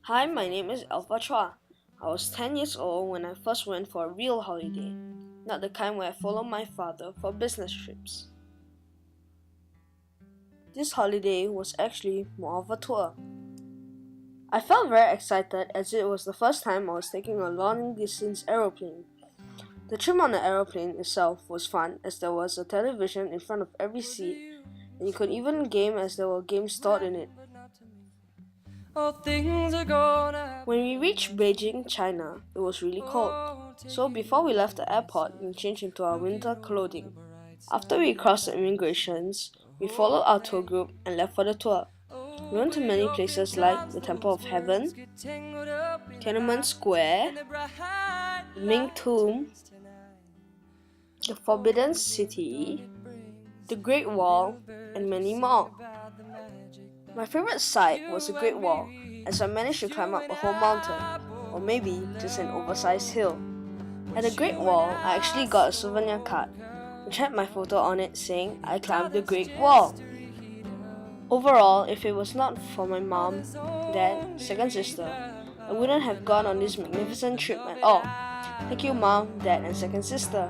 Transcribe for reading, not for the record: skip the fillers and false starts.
Hi, my name is Alpha Chua. I was 10 years old when I first went for a real holiday, not the kind where I followed my father for business trips. This holiday was actually more of a tour. I felt very excited as it was the first time I was taking a long distance aeroplane. The trip on the aeroplane itself was fun as there was a television in front of every seat and you could even game as there were games stored in it. When we reached Beijing, China, it was really cold. So before we left the airport, we changed into our winter clothing. After we crossed the immigrations, we followed our tour group and left for the tour. We went to many places like the Temple of Heaven, Tiananmen Square, the Ming Tomb, the Forbidden City, the Great Wall, and many more. My favorite sight was the Great Wall, as I managed to climb up a whole mountain, or maybe just an oversized hill. At the Great Wall, I actually got a souvenir card, which had my photo on it saying I climbed the Great Wall. Overall, if it was not for my mom, dad, second sister, I wouldn't have gone on this magnificent trip at all. Thank you, mom, dad, and second sister.